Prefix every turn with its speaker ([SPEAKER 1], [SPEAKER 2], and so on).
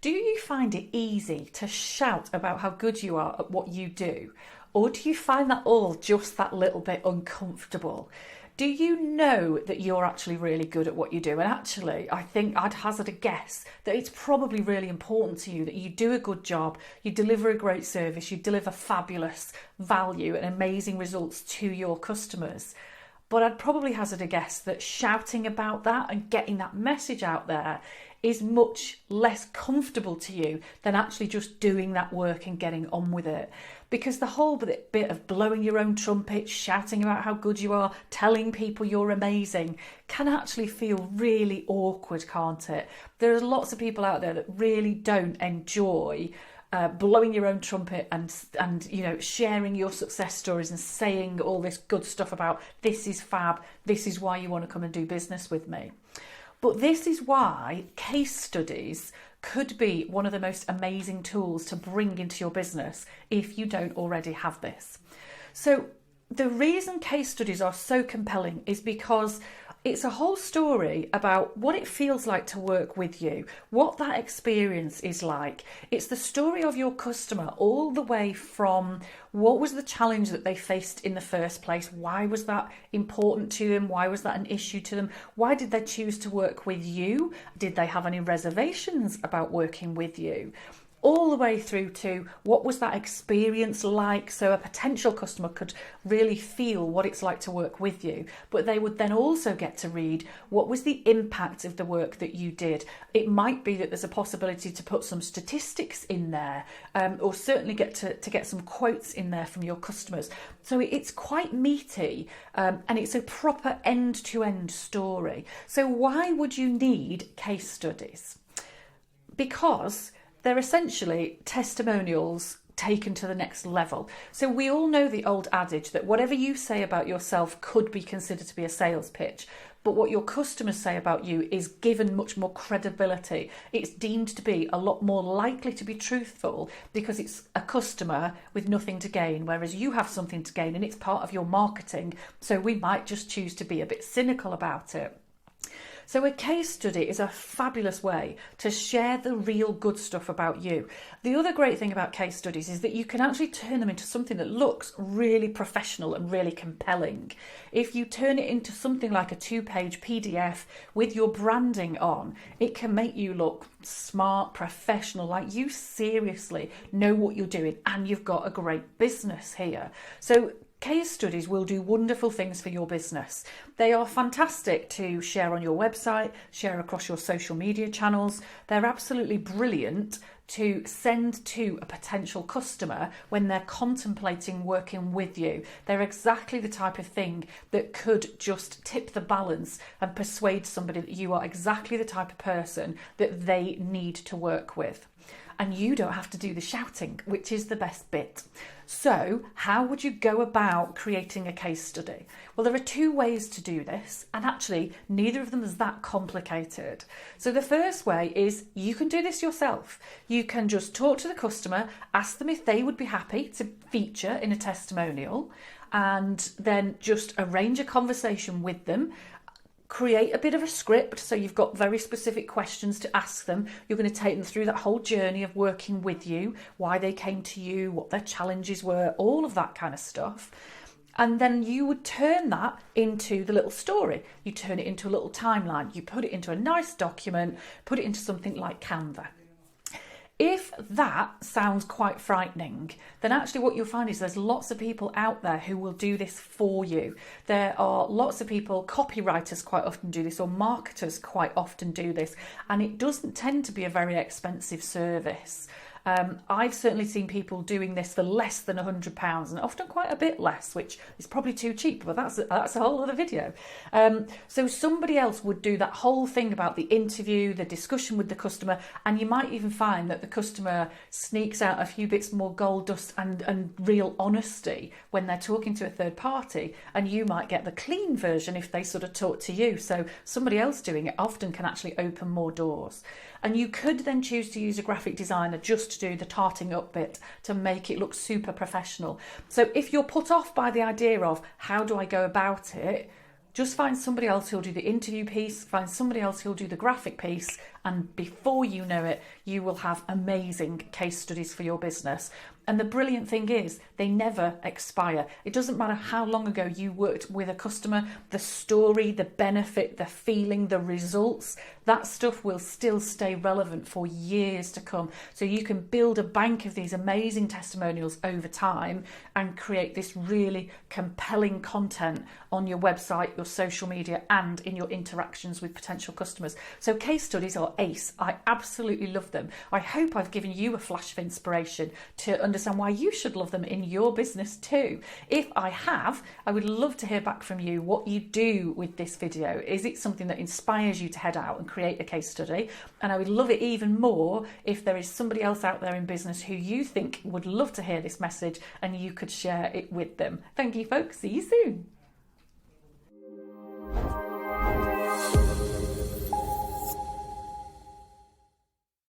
[SPEAKER 1] Do you find it easy to shout about how good you are at what you do? Or do you find that all just that little bit uncomfortable? Do you know that you're actually really good at what you do? And actually, I think I'd hazard a guess that it's probably really important to you that you do a good job, you deliver a great service, you deliver fabulous value and amazing results to your customers. But I'd probably hazard a guess that shouting about that and getting that message out there is much less comfortable to you than actually just doing that work and getting on with it. Because the whole bit of blowing your own trumpet, shouting about how good you are, telling people you're amazing, can actually feel really awkward, can't it? There are lots of people out there that really don't enjoy blowing your own trumpet and sharing your success stories and saying all this good stuff about this is fab, this is why you want to come and do business with me. But this is why case studies could be one of the most amazing tools to bring into your business if you don't already have this. So the reason case studies are so compelling is because it's a whole story about what it feels like to work with you, what that experience is like. It's the story of your customer all the way from what was the challenge that they faced in the first place? Why was that important to them? Why was that an issue to them? Why did they choose to work with you? Did they have any reservations about working with you? All the way through to what was that experience like, so a potential customer could really feel what it's like to work with you, but they would then also get to read what was the impact of the work that you did. It might be that there's a possibility to put some statistics in there, or certainly get to get some quotes in there from your customers. So it's quite meaty, and it's a proper end-to-end story. So why would you need case studies? Because they're essentially testimonials taken to the next level. So we all know the old adage that whatever you say about yourself could be considered to be a sales pitch, but what your customers say about you is given much more credibility. It's deemed to be a lot more likely to be truthful because it's a customer with nothing to gain, whereas you have something to gain and it's part of your marketing. So we might just choose to be a bit cynical about it. So a case study is a fabulous way to share the real good stuff about you. The other great thing about case studies is that you can actually turn them into something that looks really professional and really compelling. If you turn it into something like a 2-page PDF with your branding on, it can make you look smart, professional, like you seriously know what you're doing and you've got a great business here. So case studies will do wonderful things for your business. They are fantastic to share on your website, share across your social media channels. They're absolutely brilliant to send to a potential customer when they're contemplating working with you. They're exactly the type of thing that could just tip the balance and persuade somebody that you are exactly the type of person that they need to work with. And you don't have to do the shouting, which is the best bit. So how would you go about creating a case study? Well, there are 2 ways to do this, and actually neither of them is that complicated. So the first way is you can do this yourself. You can just talk to the customer, ask them if they would be happy to feature in a testimonial, and then just arrange a conversation with them. Create a bit of a script, so you've got very specific questions to ask them. You're going to take them through that whole journey of working with you, why they came to you, what their challenges were, all of that kind of stuff. And then you would turn that into the little story. You turn it into a little timeline. You put it into a nice document, put it into something like Canva. If that sounds quite frightening, then actually what you'll find is there's lots of people out there who will do this for you. There are lots of people, copywriters quite often do this, or marketers quite often do this, and it doesn't tend to be a very expensive service. I've certainly seen people doing this for less than £100 and often quite a bit less, which is probably too cheap, but that's a whole other video. So somebody else would do that whole thing about the interview, the discussion with the customer, and you might even find that the customer sneaks out a few bits more gold dust and real honesty when they're talking to a third party, and you might get the clean version if they sort of talk to you. So somebody else doing it often can actually open more doors. And you could then choose to use a graphic designer just to do the tarting up bit to make it look super professional. So if you're put off by the idea of how do I go about it, just find somebody else who'll do the interview piece, find somebody else who'll do the graphic piece, And before you know it, you will have amazing case studies for your business. And the brilliant thing is, they never expire. It doesn't matter how long ago you worked with a customer, the story, the benefit, the feeling, the results, that stuff will still stay relevant for years to come. So you can build a bank of these amazing testimonials over time and create this really compelling content on your website, your social media, and in your interactions with potential customers. So case studies are ace. I absolutely love them. I hope I've given you a flash of inspiration to understand why you should love them in your business too. If I have, I would love to hear back from you what you do with this video. Is it something that inspires you to head out and create a case study? And I would love it even more if there is somebody else out there in business who you think would love to hear this message and you could share it with them. Thank you, folks. See you soon.